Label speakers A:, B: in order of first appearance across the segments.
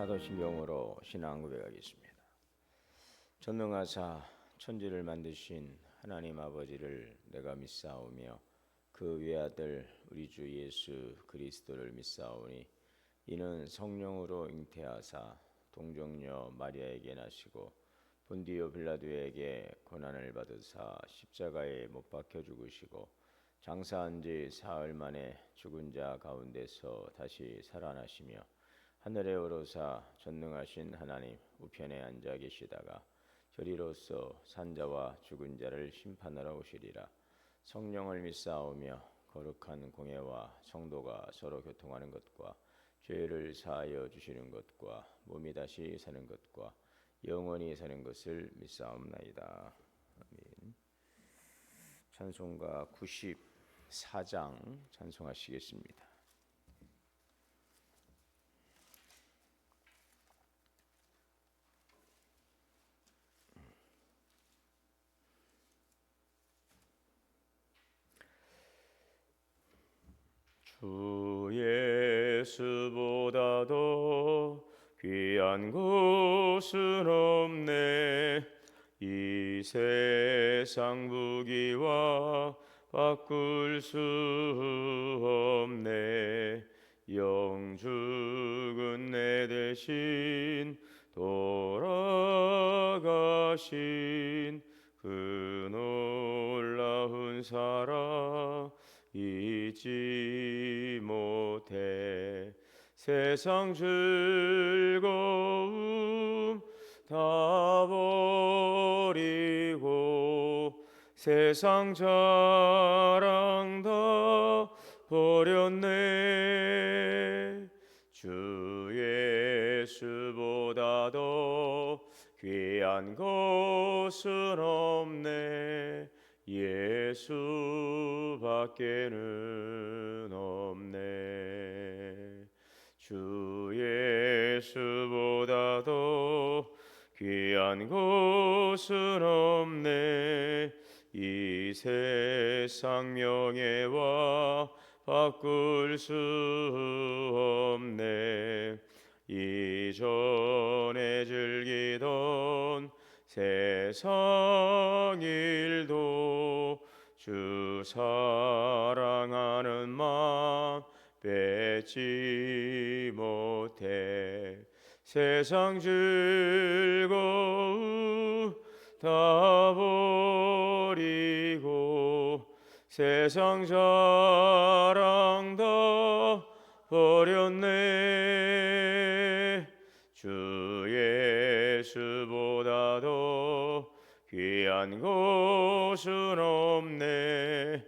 A: 사도신경으로 신앙 고백하겠습니다. 전능하사 천지를 만드신 하나님 아버지를 내가 믿사오며 그 외아들 우리 주 예수 그리스도를 믿사오니 이는 성령으로 잉태하사 동정녀 마리아에게 나시고 본디오 빌라도에게 고난을 받으사 십자가에 못 박혀 죽으시고 장사한 지 사흘 만에 죽은 자 가운데서 다시 살아나시며 하늘에 오르사 전능하신 하나님 우편에 앉아 계시다가 저리로서 산자와 죽은 자를 심판하러 오시리라. 성령을 믿사오며 거룩한 공예와 성도가 서로 교통하는 것과 죄를 사하여 주시는 것과 몸이 다시 사는 것과 영원히 사는 것을 믿사옵나이다. 아멘. 찬송가 94장 찬송하시겠습니다. 주 예수보다도 귀한 곳은 없네. 이 세상 부귀와 바꿀 수 없네. 영죽은 내 대신 돌아가신 그 놀라운 사랑 잊지 못해. 세상 즐거움 다 버리고 세상 자랑 다 버렸네. 주 예수보다도 귀한 것은 없네. 예수밖에는 없네. 주 예수보다도 귀한 것은 없네. 이 세상 명예와 바꿀 수 없네. 이전에 즐기던 세상 일도 주 사랑하는 마음 뺏지 못해. 세상 즐거움 다 버리고 세상 자랑 다 버렸네. 주 예수보다도 귀한 것은 없네.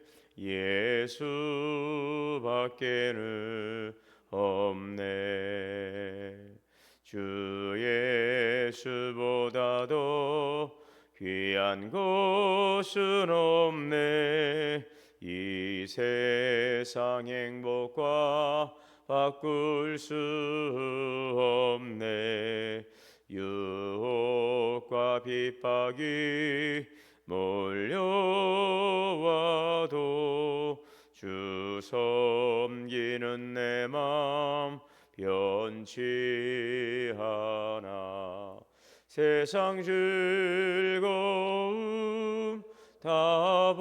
A: 예수밖에는 없네. 주 예수보다도 귀한 것은 없네. 이 세상 행복과 바꿀 수 없네. 유혹과 핍박이 몰려와도 주 섬기는 내 맘 변치 않아. 세상 즐거움 다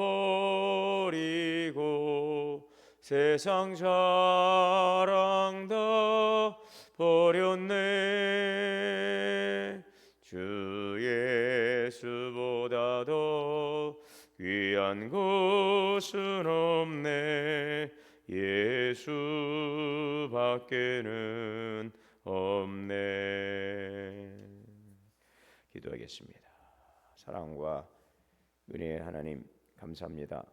A: 버리고 세상 자랑 다 버렸네. 주 예수보다도 귀한 것은 없네. 예수밖에는 없네. 기도하겠습니다. 사랑과 은혜의 하나님 감사합니다.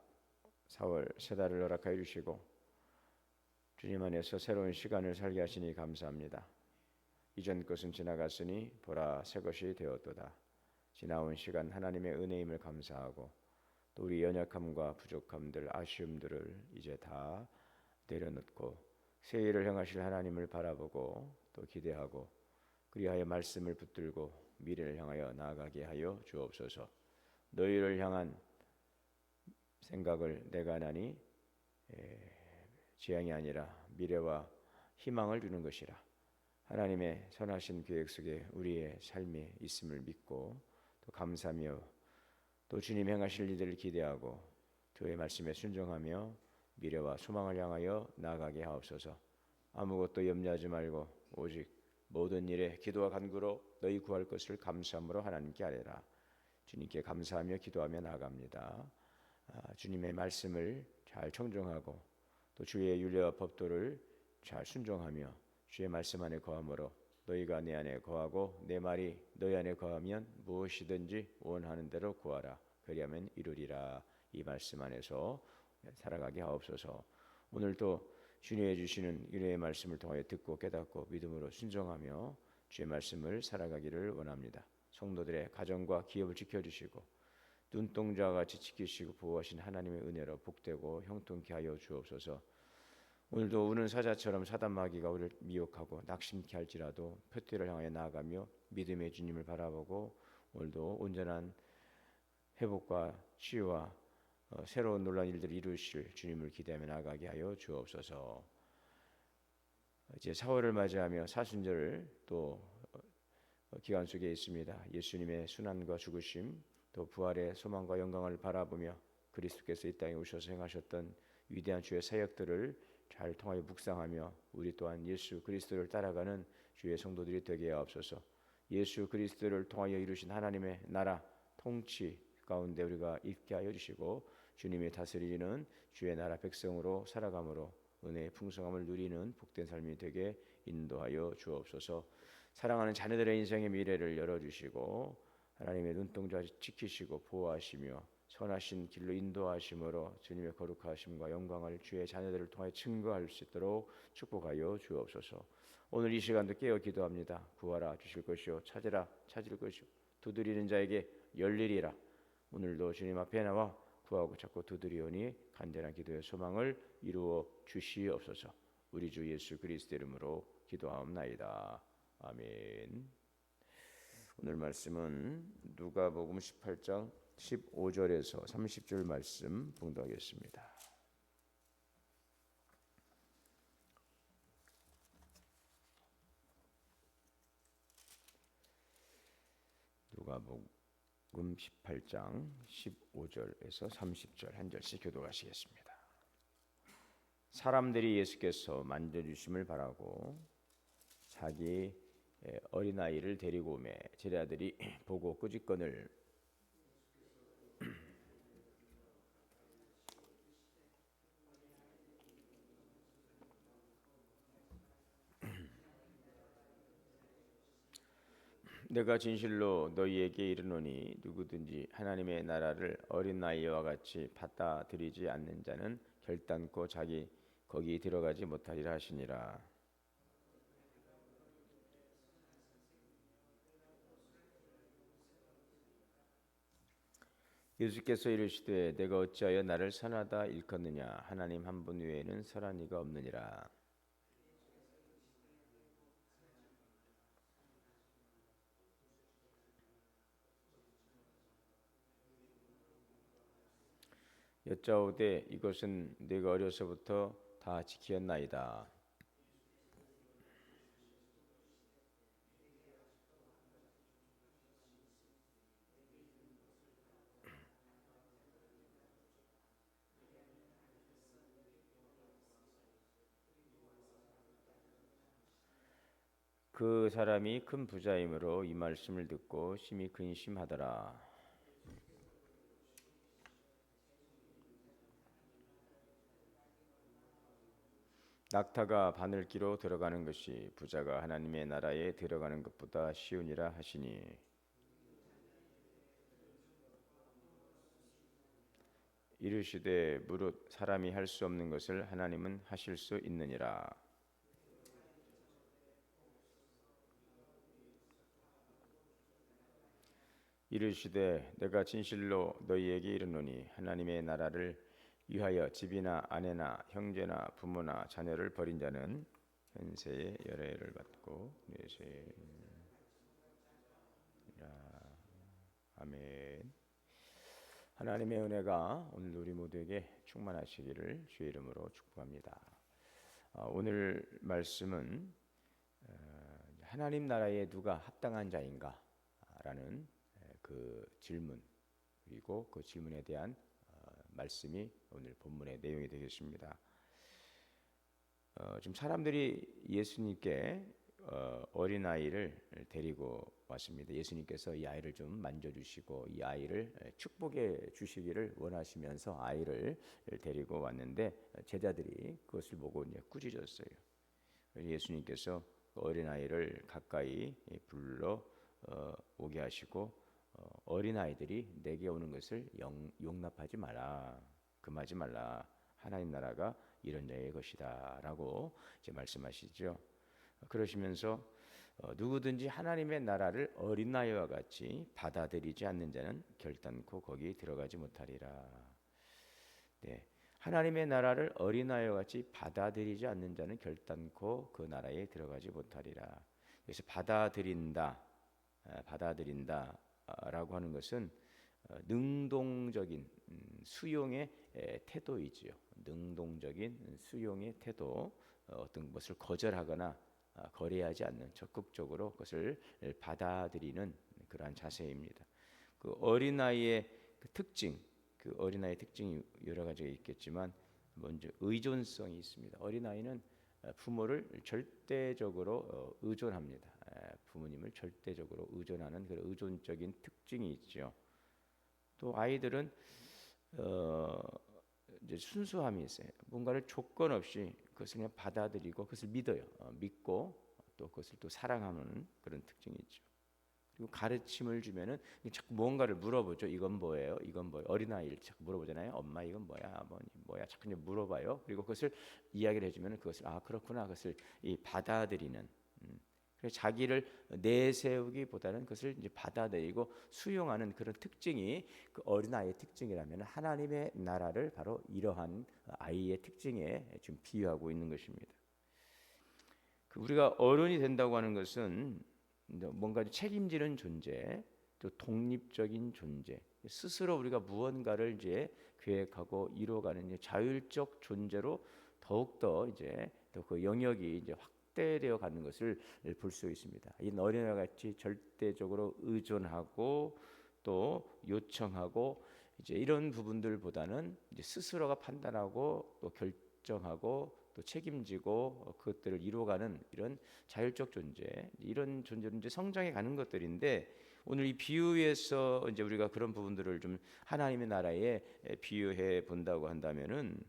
A: 4월 세 달을 허락하여 주시고 주님 안에서 새로운 시간을 살게 하시니 감사합니다. 이전 것은 지나갔으니 보라 새 것이 되었도다. 지나온 시간 하나님의 은혜임을 감사하고 또 우리 연약함과 부족함들 아쉬움들을 이제 다 내려놓고 새 일을 행하실 하나님을 바라보고 또 기대하고 그리하여 말씀을 붙들고 미래를 향하여 나아가게 하여 주옵소서. 너희를 향한 생각을 내가 하나니 재앙이 아니라 미래와 희망을 주는 것이라. 하나님의 선하신 계획 속에 우리의 삶이 있음을 믿고 또 감사하며 또 주님 행하실 일들을 기대하고 그의 말씀에 순종하며 미래와 소망을 향하여 나아가게 하옵소서. 아무것도 염려하지 말고 오직 모든 일에 기도와 간구로 너희 구할 것을 감사함으로 하나님께 아뢰라. 주님께 감사하며 기도하며 나아갑니다. 주님의 말씀을 잘 청종하고 또 주의 율례와 법도를 잘 순종하며 주의 말씀 안에 거함으로 너희가 내 안에 거하고 내 말이 너희 안에 거하면 무엇이든지 원하는 대로 구하라. 그리하면 이루리라. 이 말씀 안에서 살아가게 하옵소서. 오늘도 주님이 주시는 은혜의 말씀을 통하여 듣고 깨닫고 믿음으로 순종하며 주의 말씀을 살아가기를 원합니다. 성도들의 가정과 기업을 지켜주시고 눈동자와 같이 지키시고 보호하신 하나님의 은혜로 복되고 형통케 하여 주옵소서. 오늘도 우는 사자처럼 사단 마귀가 우리를 미혹하고 낙심케 할지라도 표대를 향하여 나아가며 믿음의 주님을 바라보고 오늘도 온전한 회복과 치유와 새로운 놀라운 일들을 이루실 주님을 기대하며 나아가게 하여 주옵소서. 이제 4월을 맞이하며 사순절을 또 기간 속에 있습니다. 예수님의 순환과 죽으심 또 부활의 소망과 영광을 바라보며 그리스도께서 이 땅에 오셔서 행하셨던 위대한 주의 사역들을 잘 통하여 묵상하며 우리 또한 예수 그리스도를 따라가는 주의 성도들이 되게 하옵소서. 예수 그리스도를 통하여 이루신 하나님의 나라 통치 가운데 우리가 있게 하여 주시고 주님이 다스리는 주의 나라 백성으로 살아감으로 은혜의 풍성함을 누리는 복된 삶이 되게 인도하여 주옵소서. 사랑하는 자녀들의 인생의 미래를 열어주시고 하나님의 눈동자 지키시고 보호하시며 선하신 길로 인도하심으로 주님의 거룩하심과 영광을 주의 자녀들을 통해 증거할 수 있도록 축복하여 주옵소서. 오늘 이 시간도 깨어 기도합니다. 구하라 주실 것이요 찾으라 찾을 것이요 두드리는 자에게 열리리라. 오늘도 주님 앞에 나와 구하고 찾고 두드리오니 간절한 기도의 소망을 이루어 주시옵소서. 우리 주 예수 그리스도 이름으로 기도하옵나이다. 아멘. 오늘 말씀은 누가복음 18장 15절에서 30절 말씀 봉독하겠습니다. 누가복음 18장 15절에서 30절 한 절씩 교독하시겠습니다. 사람들이 예수께서 만져주심을 바라고 자기 어린아이를 데리고 오매 제자들이 보고 꾸짖거늘 내가 진실로 너희에게 이르노니 누구든지 하나님의 나라를 어린아이와 같이 받아들이지 않는 자는 결단코 자기 거기 들어가지 못하리라 하시니라. 예수께서 이르시되 내가 어찌하여 나를 선하다 일컫느냐 하나님 한 분 외에는 선한 이가 없느니라. 여짜오되 이것은 내가 어려서부터 다 지키었나이다. 그 사람이 큰 부자이므로 이 말씀을 듣고 심히 근심하더라. 낙타가 바늘기로 들어가는 것이 부자가 하나님의 나라에 들어가는 것보다 쉬우니라 하시니 이르시되 무릇 사람이 할 수 없는 것을 하나님은 하실 수 있느니라. 이르시되 내가 진실로 너희에게 이르노니 하나님의 나라를 위하여 집이나 아내나 형제나 부모나 자녀를 버린 자는 현세의 열애를 받고 내세에 아멘. 하나님의 은혜가 오늘 우리 모두에게 충만하시기를 주의 이름으로 축복합니다. 오늘 말씀은 하나님 나라에 누가 합당한 자인가? 라는 그 질문, 그리고 그 질문에 대한 말씀이 오늘 본문의 내용이 되겠습니다. 지금 사람들이 예수님께 어린아이를 데리고 왔습니다. 예수님께서 이 아이를 좀 만져주시고 이 아이를 축복해 주시기를 원하시면서 아이를 데리고 왔는데 제자들이 그것을 보고 이제 꾸짖었어요. 예수님께서 어린아이를 가까이 불러 오게 하시고 어린아이들이 내게 오는 것을 용납하지 마라, 금하지 말라. 하나님 나라가 이런 자의 것이다 라고 이제 말씀하시죠. 그러시면서 누구든지 하나님의 나라를 어린아이와 같이 받아들이지 않는 자는 결단코 거기 들어가지 못하리라. 네, 하나님의 나라를 어린아이와 같이 받아들이지 않는 자는 결단코 그 나라에 들어가지 못하리라. 그래서 받아들인다라고 하는 것은 능동적인 수용의 태도이지요. 능동적인 수용의 태도, 어떤 것을 거절하거나 거래하지 않는, 적극적으로 그것을 받아들이는 그러한 자세입니다. 그 어린아이의 그 특징, 그 어린아이의 특징이 여러 가지가 있겠지만 먼저 의존성이 있습니다. 어린아이는 부모를 절대적으로 의존합니다. 부모님을 절대적으로 의존하는 그런 의존적인 특징이 있죠. 또 아이들은 이제 순수함이 있어요. 뭔가를 조건 없이 그것을 그냥 받아들이고 그것을 믿어요. 믿고 또 그것을 또 사랑하는 그런 특징이 있죠. 그리고 가르침을 주면은 자꾸 뭔가를 물어보죠. 이건 뭐예요? 이건 뭐예요? 어린아이를 자꾸 물어보잖아요. 엄마 이건 뭐야? 아버님 뭐야? 자꾸 물어봐요. 그리고 그것을 이야기를 해주면은 그것을 그렇구나, 그것을 받아들이는. 그래서 자기를 내세우기보다는 그것을 이제 받아들이고 수용하는 그런 특징이 그 어린아이의 특징이라면 하나님의 나라를 바로 이러한 아이의 특징에 지금 비유하고 있는 것입니다. 우리가 어른이 된다고 하는 것은 뭔가 책임지는 존재, 또 독립적인 존재, 스스로 우리가 무언가를 이제 계획하고 이루어가는 자율적 존재로 더욱더 이제 또 그 영역이 이제 확대되어 가는 것을 볼 수 있습니다. 이 어린아이와 같이 절대적으로 의존하고 또 요청하고 이제 이런 부분들보다는 이제 스스로가 판단하고 또 결정하고 또 책임지고 그것들을 이루어가는 이런 자율적 존재, 이런 존재로 이제 성장해 가는 것들인데, 오늘 이 비유에서 이제 우리가 그런 부분들을 좀 하나님의 나라에 비유해 본다고 한다면은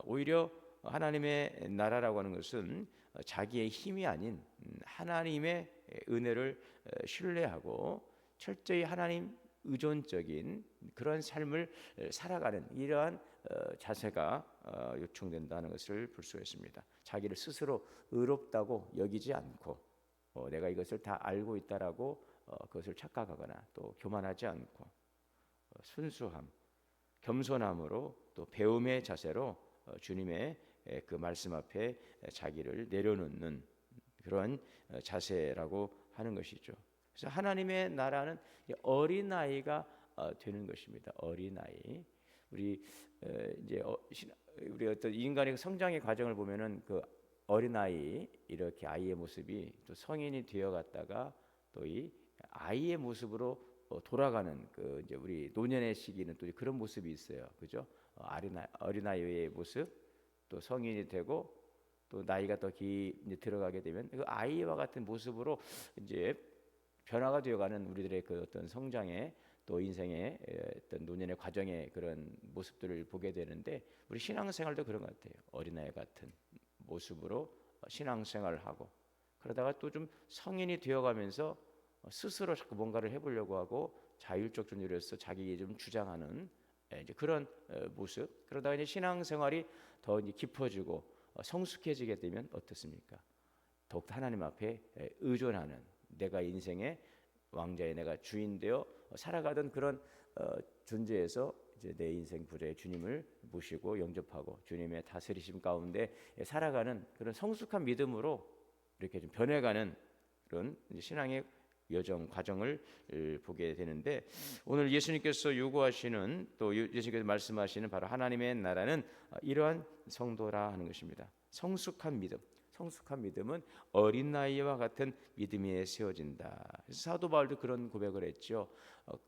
A: 오히려 하나님의 나라라고 하는 것은 자기의 힘이 아닌 하나님의 은혜를 신뢰하고 철저히 하나님 의존적인 그런 삶을 살아가는 이러한 자세가 요청된다는 것을 볼 수 있습니다. 자기를 스스로 의롭다고 여기지 않고 내가 이것을 다 알고 있다라고 그것을 착각하거나 또 교만하지 않고 순수함, 겸손함으로 또 배움의 자세로 주님의 그 말씀 앞에 자기를 내려놓는 그런 자세라고 하는 것이죠. 그래서 하나님의 나라는 어린아이가 되는 것입니다. 어린아이. 우리 어떤 인간의 성장의 과정을 보면은 그 어린아이, 이렇게 아이의 모습이 또 성인이 되어갔다가 또 이 아이의 모습으로 돌아가는 그 이제 우리 노년의 시기는 또 그런 모습이 있어요. 그죠? 어린아이의 모습, 또 성인이 되고 또 나이가 더 이제 들어가게 되면 그 아이와 같은 모습으로 이제 변화가 되어가는 우리들의 그 어떤 성장의 또 인생의 어떤 노년의 과정의 그런 모습들을 보게 되는데, 우리 신앙생활도 그런 것 같아요. 어린아이 같은 모습으로 신앙생활을 하고 그러다가 또 좀 성인이 되어가면서 스스로 자꾸 뭔가를 해보려고 하고 자율적 존재로서 자기 좀 주장하는 이제 그런 모습. 그러다가 이제 신앙생활이 더 이제 깊어지고 성숙해지게 되면 어떻습니까? 더욱 하나님 앞에 의존하는, 내가 인생의 왕자의 내가 주인 되어 살아가던 그런 존재에서 이제 내 인생 부자의 주님을 모시고 영접하고 주님의 다스리심 가운데 살아가는 그런 성숙한 믿음으로 이렇게 좀 변해가는 그런 신앙의 여정 과정을 보게 되는데, 오늘 예수님께서 요구하시는 또 예수님께서 말씀하시는 바로 하나님의 나라는 이러한 성도라 하는 것입니다. 성숙한 믿음, 성숙한 믿음은 어린 나이와 같은 믿음이 세워진다. 그래서 사도 바울도 그런 고백을 했죠.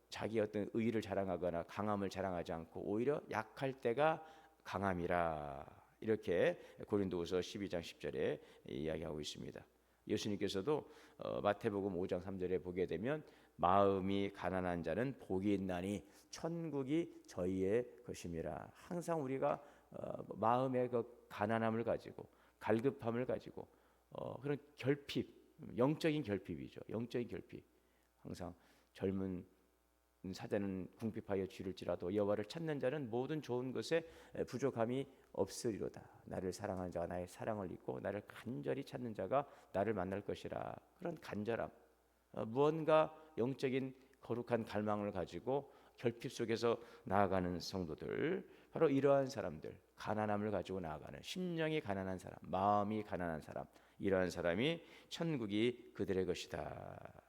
A: 자기 어떤 의의를 자랑하거나 강함을 자랑하지 않고 오히려 약할 때가 강함이라. 이렇게 고린도후서 12장 10절에 이야기하고 있습니다. 예수님께서도 마태복음 5장 3절에 보게 되면 마음이 가난한 자는 복이 있나니 천국이 저희의 것임이라. 항상 우리가 마음의 그 가난함을 가지고 갈급함을 가지고 그런 결핍, 영적인 결핍이죠. 영적인 결핍. 항상 젊은 사자는 궁핍하여 쥐를지라도 여호와를 찾는 자는 모든 좋은 것에 부족함이 없으리로다. 나를 사랑하는 자가 나의 사랑을 잊고 나를 간절히 찾는 자가 나를 만날 것이라. 그런 간절함, 무언가 영적인 거룩한 갈망을 가지고 결핍 속에서 나아가는 성도들, 바로 이러한 사람들, 가난함을 가지고 나아가는, 심령이 가난한 사람, 마음이 가난한 사람, 이러한 사람이 천국이 그들의 것이다.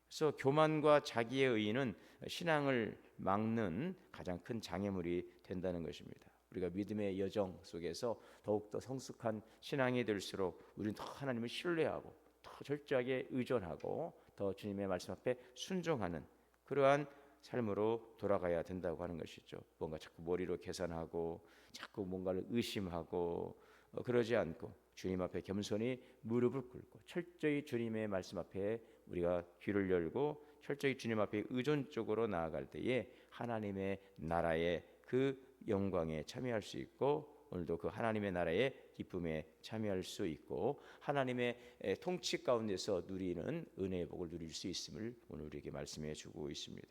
A: 그래서 교만과 자기의 의의는 신앙을 막는 가장 큰 장애물이 된다는 것입니다. 우리가 믿음의 여정 속에서 더욱더 성숙한 신앙이 될수록 우리는 더 하나님을 신뢰하고 더 철저하게 의존하고 더 주님의 말씀 앞에 순종하는 그러한 삶으로 돌아가야 된다고 하는 것이죠. 뭔가 자꾸 머리로 계산하고 자꾸 뭔가를 의심하고 그러지 않고 주님 앞에 겸손히 무릎을 꿇고 철저히 주님의 말씀 앞에 우리가 귀를 열고 철저히 주님 앞에 의존적으로 나아갈 때에 하나님의 나라의 그 영광에 참여할 수 있고 오늘도 그 하나님의 나라의 기쁨에 참여할 수 있고 하나님의 통치 가운데서 누리는 은혜의 복을 누릴 수 있음을 오늘 우리에게 말씀해 주고 있습니다.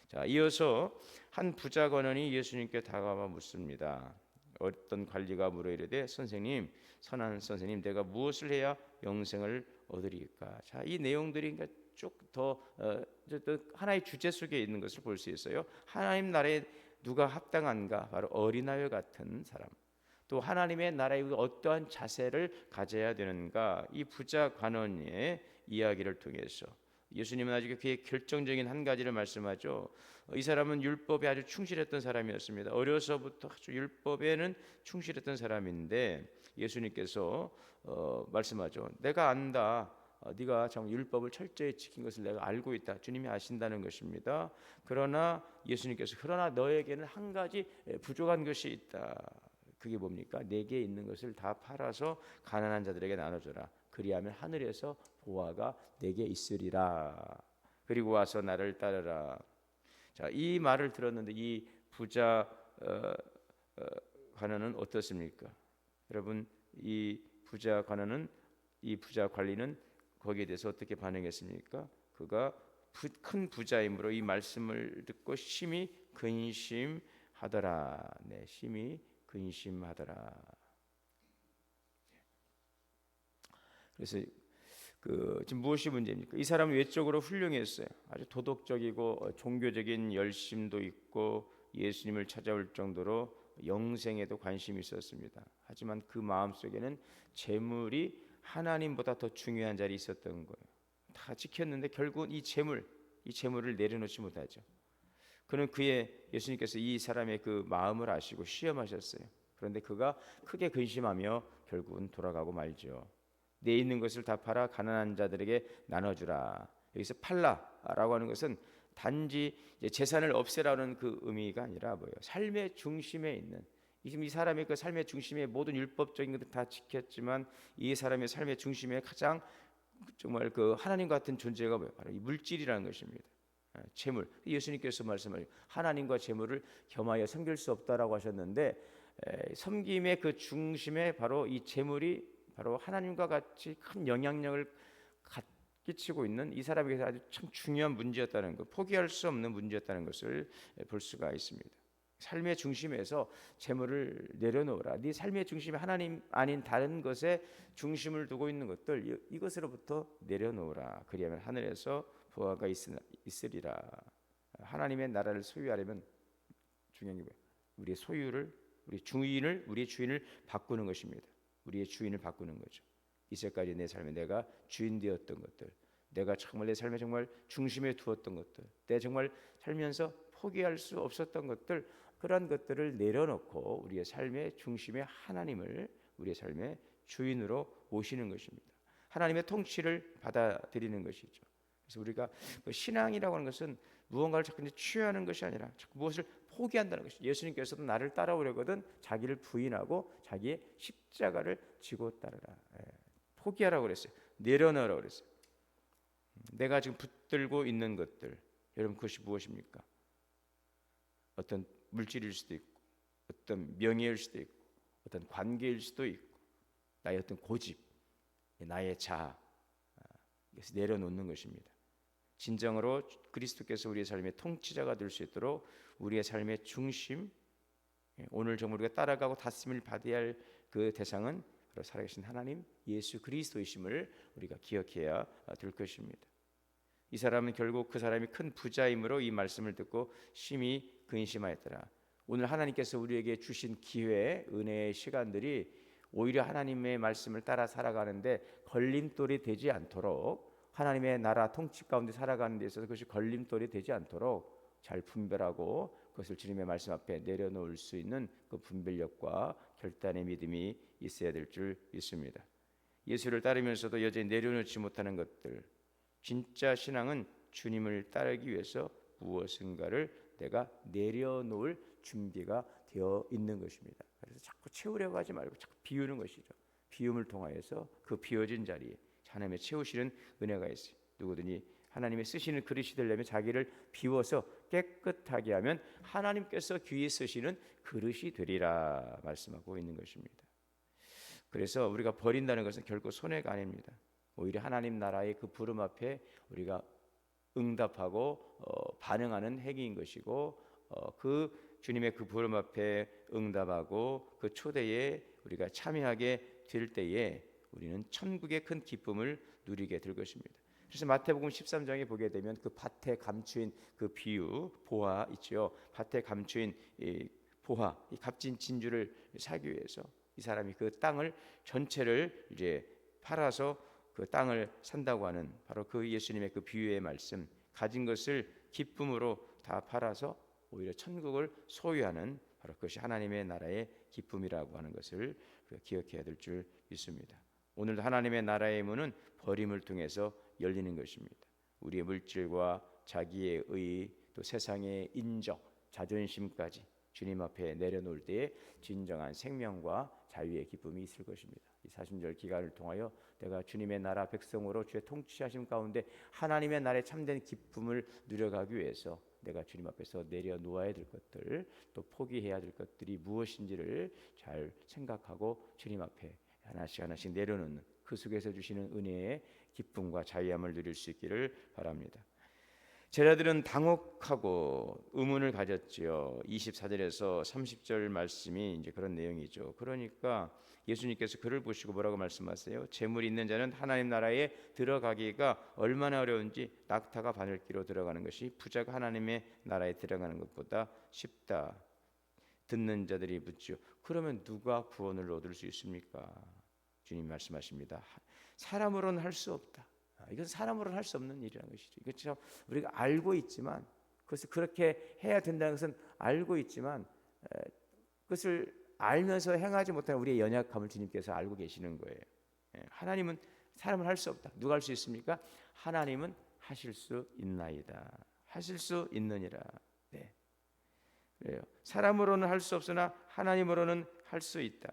A: 자, 이어서 한 부자 관원이 예수님께 다가와 묻습니다. 어떤 관리가 물어 이르되 선생님, 선한 선생님, 내가 무엇을 해야 영생을 얻으리까? 자, 이 내용들이 쭉 더 하나의 주제 속에 있는 것을 볼 수 있어요. 하나님 나라에 누가 합당한가? 바로 어린아이와 같은 사람. 또 하나님의 나라에 어떠한 자세를 가져야 되는가? 이 부자 관원의 이야기를 통해서 예수님은 아주 그의 결정적인 한 가지를 말씀하죠. 이 사람은 율법에 아주 충실했던 사람이었습니다. 어려서부터 아주 율법에는 충실했던 사람인데 예수님께서 말씀하죠. 내가 안다. 네가 정말 율법을 철저히 지킨 것을 내가 알고 있다. 주님이 아신다는 것입니다. 그러나 예수님께서 그러나 너에게는 한 가지 부족한 것이 있다. 그게 뭡니까? 내게 있는 것을 다 팔아서 가난한 자들에게 나눠줘라. 그리하면 하늘에서 보화가 내게 있으리라. 그리고 와서 나를 따르라. 자, 이 말을 들었는데 이 부자 관원은 어떻습니까? 여러분, 이 부자 관리는 거기에 대해서 어떻게 반응했습니까? 그가 큰 부자이므로 이 말씀을 듣고 심히 근심하더라. 네, 심히 근심하더라. 그래서 지금 무엇이 문제입니까? 이 사람은 외적으로 훌륭했어요. 아주 도덕적이고 종교적인 열심도 있고 예수님을 찾아올 정도로 영생에도 관심이 있었습니다. 하지만 그 마음속에는 재물이 하나님보다 더 중요한 자리에 있었던 거예요. 다 지켰는데 결국 이 재물을 내려놓지 못하죠. 그는 예수님께서 이 사람의 그 마음을 아시고 시험하셨어요. 그런데 그가 크게 근심하며 결국은 돌아가고 말죠. 내 있는 것을 다 팔아 가난한 자들에게 나눠주라. 여기서 팔라라고 하는 것은 단지 재산을 없애라는 그 의미가 아니라 뭐예요? 삶의 중심에 있는 이 사람의 그 삶의 중심에 모든 율법적인 것들 다 지켰지만 이 사람의 삶의 중심에 가장 정말 그 하나님 같은 존재가 뭐예요? 바로 이 물질이라는 것입니다. 재물. 예수님께서 말씀하신 하나님과 재물을 겸하여 섬길 수 없다라고 하셨는데 섬김의 그 중심에 바로 이 재물이 바로 하나님과 같이 큰 영향력을 끼치고 있는 이 사람에게서 아주 참 중요한 문제였다는 것, 포기할 수 없는 문제였다는 것을 볼 수가 있습니다. 삶의 중심에서 재물을 내려놓으라. 네 삶의 중심에 하나님 아닌 다른 것에 중심을 두고 있는 것들 이것으로부터 내려놓으라. 그리하면 하늘에서 보화가 있으리라. 하나님의 나라를 소유하려면 중요한 게 뭐예요? 우리의 소유를 우리의 주인을 바꾸는 것입니다. 우리의 주인을 바꾸는 거죠. 이제까지 내 삶에 내가 주인 되었던 것들, 내가 정말 내 삶에 정말 중심에 두었던 것들, 내 정말 살면서 포기할 수 없었던 것들, 그런 것들을 내려놓고 우리의 삶의 중심에 하나님을 우리의 삶의 주인으로 모시는 것입니다. 하나님의 통치를 받아들이는 것이죠. 그래서 우리가 신앙이라고 하는 것은 무언가를 자꾸 취하는 것이 아니라 자꾸 무엇을 포기한다는 것이죠. 예수님께서도 나를 따라오려거든 자기를 부인하고 자기의 십자가를 지고 따르라. 포기하라고 그랬어요. 내려놓으라고 그랬어요. 내가 지금 붙들고 있는 것들, 여러분 그것이 무엇입니까? 어떤 물질일 수도 있고, 어떤 명예일 수도 있고, 어떤 관계일 수도 있고, 나의 어떤 고집, 나의 자아, 그래서 내려놓는 것입니다. 진정으로 그리스도께서 우리의 삶의 통치자가 될 수 있도록 우리의 삶의 중심, 오늘 정말 우리가 따라가고 다스림을 받아야 할 그 대상은 바로 살아계신 하나님 예수 그리스도이심을 우리가 기억해야 될 것입니다. 이 사람은 결국 그 사람이 큰 부자이므로 이 말씀을 듣고 심히 근심하였더라. 오늘 하나님께서 우리에게 주신 기회, 은혜의 시간들이 오히려 하나님의 말씀을 따라 살아가는데 걸림돌이 되지 않도록, 하나님의 나라 통치 가운데 살아가는 데 있어서 그것이 걸림돌이 되지 않도록 잘 분별하고 그것을 주님의 말씀 앞에 내려놓을 수 있는 그 분별력과 결단의 믿음이 있어야 될 줄 믿습니다. 예수를 따르면서도 여전히 내려놓지 못하는 것들, 진짜 신앙은 주님을 따르기 위해서 무엇인가를 내가 내려놓을 준비가 되어 있는 것입니다. 그래서 자꾸 채우려고 하지 말고 자꾸 비우는 것이죠. 비움을 통하여서 그 비워진 자리에 하나님의 채우시는 은혜가 있어요. 누구든지 하나님의 쓰시는 그릇이 되려면 자기를 비워서 깨끗하게 하면 하나님께서 귀히 쓰시는 그릇이 되리라 말씀하고 있는 것입니다. 그래서 우리가 버린다는 것은 결코 손해가 아닙니다. 오히려 하나님 나라의 그 부름 앞에 우리가 응답하고 반응하는 행위인 것이고, 그 주님의 그 부름 앞에 응답하고 그 초대에 우리가 참여하게 될 때에 우리는 천국의 큰 기쁨을 누리게 될 것입니다. 그래서 마태복음 13장에 보게 되면 그 밭에 감추인 그 비유, 보화 있죠. 밭에 감추인 이 보화, 이 값진 진주를 사기 위해서 이 사람이 그 땅을 전체를 이제 팔아서 그 땅을 산다고 하는 바로 그 예수님의 그 비유의 말씀, 가진 것을 기쁨으로 다 팔아서 오히려 천국을 소유하는 바로 그것이 하나님의 나라의 기쁨이라고 하는 것을 기억해야 될 줄 믿습니다. 오늘도 하나님의 나라의 문은 버림을 통해서 열리는 것입니다. 우리의 물질과 자기의 의, 또 세상의 인정, 자존심까지 주님 앞에 내려놓을 때에 진정한 생명과 자유의 기쁨이 있을 것입니다. 이 사순절 기간을 통하여 내가 주님의 나라 백성으로 주의 통치하심 가운데 하나님의 나라의 참된 기쁨을 누려가기 위해서 내가 주님 앞에서 내려놓아야 될 것들, 또 포기해야 될 것들이 무엇인지를 잘 생각하고 주님 앞에 하나씩 하나씩 내려놓는 그 속에서 주시는 은혜의 기쁨과 자유함을 누릴 수 있기를 바랍니다. 제자들은 당혹하고 의문을 가졌지요. 24절에서 30절 말씀이 이제 그런 내용이죠. 그러니까 예수님께서 그를 보시고 뭐라고 말씀하세요? 재물이 있는 자는 하나님 나라에 들어가기가 얼마나 어려운지 낙타가 바늘기로 들어가는 것이 부자가 하나님의 나라에 들어가는 것보다 쉽다. 듣는 자들이 묻죠. 그러면 누가 구원을 얻을 수 있습니까? 주님 말씀하십니다. 사람으로는 할 수 없다. 이건 사람으로는 할 수 없는 일이라는 것이죠. 이것 참 우리가 알고 있지만, 그것을 그렇게 해야 된다는 것은 알고 있지만, 그것을 알면서 행하지 못하는 우리의 연약함을 주님께서 알고 계시는 거예요. 하나님은 사람은 할 수 없다. 누가 할 수 있습니까? 하나님은 하실 수 있나이다. 하실 수 있느니라. 네. 그래요. 사람으로는 할 수 없으나 하나님으로는 할 수 있다.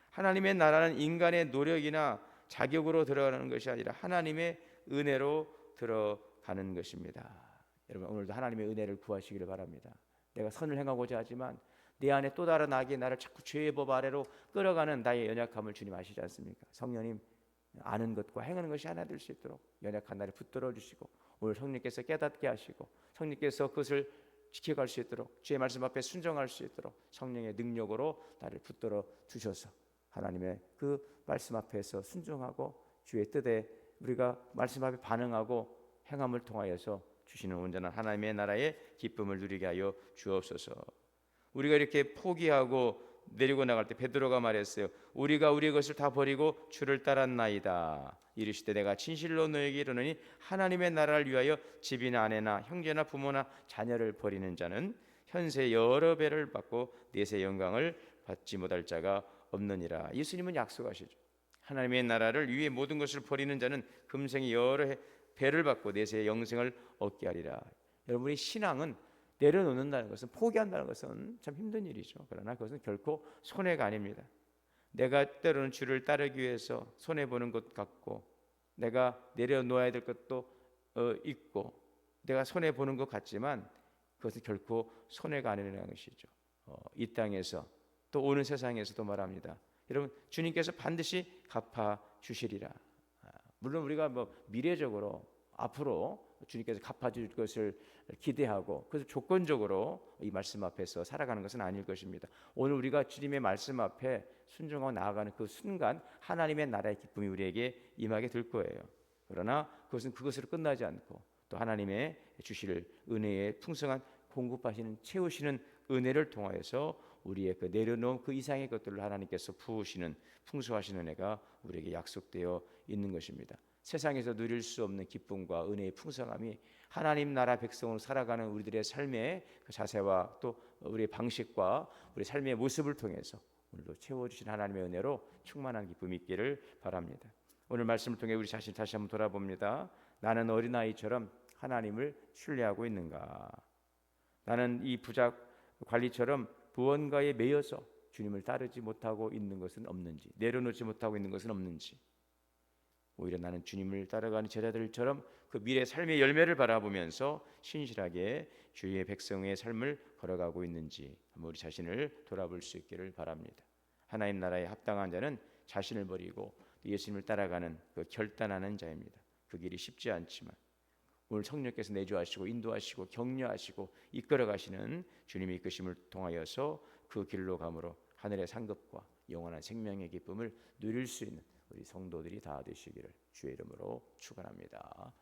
A: 하나님의 나라는 인간의 노력이나 자격으로 들어가는 것이 아니라 하나님의 은혜로 들어가는 것입니다. 여러분 오늘도 하나님의 은혜를 구하시기를 바랍니다. 내가 선을 행하고자 하지만 내 안에 또 다른 악이 나를 자꾸 죄의 법 아래로 끌어가는 나의 연약함을 주님 아시지 않습니까? 성령님 아는 것과 행하는 것이 하나 될 수 있도록 연약한 나를 붙들어 주시고, 오늘 성령께서 깨닫게 하시고 성령께서 그것을 지켜갈 수 있도록 주의 말씀 앞에 순종할 수 있도록 성령의 능력으로 나를 붙들어 주셔서 하나님의 그 말씀 앞에서 순종하고 주의 뜻에 우리가 말씀 앞에 반응하고 행함을 통하여서 주시는 온전한 하나님의 나라의 기쁨을 누리게 하여 주옵소서. 우리가 이렇게 포기하고 내리고 나갈 때 베드로가 말했어요. 우리가 우리의 것을 다 버리고 주를 따랐나이다. 이르시되 내가 진실로 너에게 이르노니 하나님의 나라를 위하여 집이나 아내나 형제나 부모나 자녀를 버리는 자는 현세 여러 배를 받고 내세 영광을 받지 못할 자가 없느니라. 예수님은 약속하시죠. 하나님의 나라를 위해 모든 것을 버리는 자는 금생에 여러 배를 받고 내세의 영생을 얻게 하리라. 여러분의 신앙은 내려놓는다는 것은, 포기한다는 것은 참 힘든 일이죠. 그러나 그것은 결코 손해가 아닙니다. 내가 때로는 주를 따르기 위해서 손해보는 것 같고, 내가 내려놓아야 될 것도 있고, 내가 손해보는 것 같지만 그것은 결코 손해가 아니라는 것이죠. 이 땅에서 또 오는 세상에서도 말합니다. 여러분, 주님께서 반드시 갚아 주시리라. 물론 우리가 미래적으로 앞으로 주님께서 갚아줄 것을 기대하고 그래서 조건적으로 이 말씀 앞에서 살아가는 것은 아닐 것입니다. 오늘 우리가 주님의 말씀 앞에 순종하고 나아가는 그 순간 하나님의 나라의 기쁨이 우리에게 임하게 될 거예요. 그러나 그것은 그것으로 끝나지 않고 또 하나님의 주실 은혜의 풍성한 공급하시는, 채우시는 은혜를 통하여서 우리의 그 내려놓은 그 이상의 것들을 하나님께서 부으시는 풍성하신 은혜가 우리에게 약속되어 있는 것입니다. 세상에서 누릴 수 없는 기쁨과 은혜의 풍성함이 하나님 나라 백성으로 살아가는 우리들의 삶의 그 자세와 또 우리의 방식과 우리 삶의 모습을 통해서 오늘도 채워주신 하나님의 은혜로 충만한 기쁨이 있기를 바랍니다. 오늘 말씀을 통해 우리 자신 다시 한번 돌아봅니다. 나는 어린아이처럼 하나님을 신뢰하고 있는가? 나는 이 부자 관리처럼 무언가에 매여서 주님을 따르지 못하고 있는 것은 없는지, 내려놓지 못하고 있는 것은 없는지, 오히려 나는 주님을 따라가는 제자들처럼 그 미래 삶의 열매를 바라보면서 신실하게 주의 백성의 삶을 걸어가고 있는지 한번 우리 자신을 돌아볼 수 있기를 바랍니다. 하나님 나라에 합당한 자는 자신을 버리고 예수님을 따라가는 그 결단하는 자입니다. 그 길이 쉽지 않지만 오늘 성령께서 내주하시고 인도하시고 격려하시고 이끌어가시는 주님의 이끄심을 통하여서 그 길로 감으로 하늘의 상급과 영원한 생명의 기쁨을 누릴 수 있는 우리 성도들이 다 되시기를 주의 이름으로 축원합니다.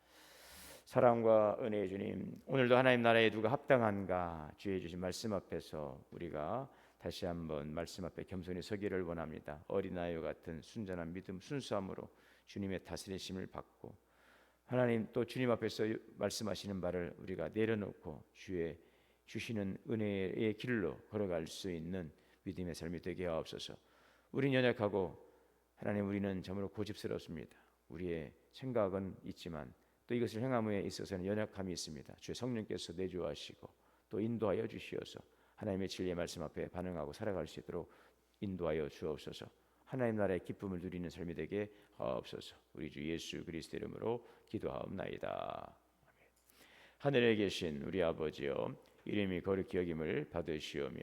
A: 사랑과 은혜의 주님, 오늘도 하나님 나라에 누가 합당한가 주의 주신 말씀 앞에서 우리가 다시 한번 말씀 앞에 겸손히 서기를 원합니다. 어린아이와 같은 순전한 믿음, 순수함으로 주님의 다스리심을 받고 하나님 또 주님 앞에서 말씀하시는 바를 우리가 내려놓고 주의 주시는 은혜의 길로 걸어갈 수 있는 믿음의 삶이 되게 하옵소서. 우리는 연약하고 하나님 우리는 참으로 고집스럽습니다. 우리의 생각은 있지만 또 이것을 행함에 있어서는 연약함이 있습니다. 주의 성령께서 내주하시고 또 인도하여 주시어서 하나님의 진리의 말씀 앞에 반응하고 살아갈 수 있도록 인도하여 주옵소서. 하나님 나라의 기쁨을 누리는 삶이 되게 하옵소서. 우리 주 예수 그리스도 이름으로 기도하옵나이다. 아멘. 하늘에 계신 우리 아버지여, 이름이 거룩히 여김을 받으시오며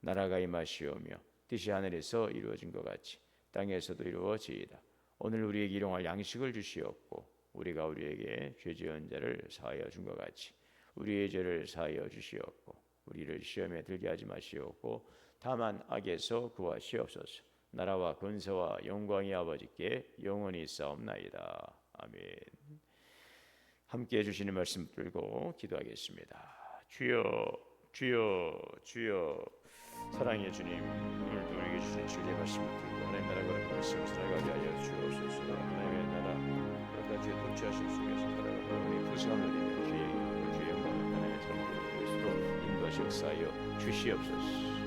A: 나라가 임하시오며 뜻이 하늘에서 이루어진 것 같이 땅에서도 이루어지이다. 오늘 우리에게 일용할 양식을 주시옵고 우리가 우리에게 죄 지은 자를 사하여 준 것 같이 우리의 죄를 사하여 주시옵고 우리를 시험에 들게 하지 마시옵고 다만 악에서 구하시옵소서. 나라와 권세와 영광이 아버지께 영원히 있사옵나이다. 아멘. 함께해 주시는 말씀 들고 기도하겠습니다. 주여 주여 주여. 사랑의 주님, 오늘도 우리에게 주신 진리의 말씀을 들고 하나님 나라 거룩한 말씀을 살아가게 하여 주옵소서. 하나님의 나라 거룩한 주의 통치하심 속에서 살아가는 우리 부승함을 누리며 주의 영광을 하나님의 삶을 그리스도로 인도하시 역사하여 주시옵소서.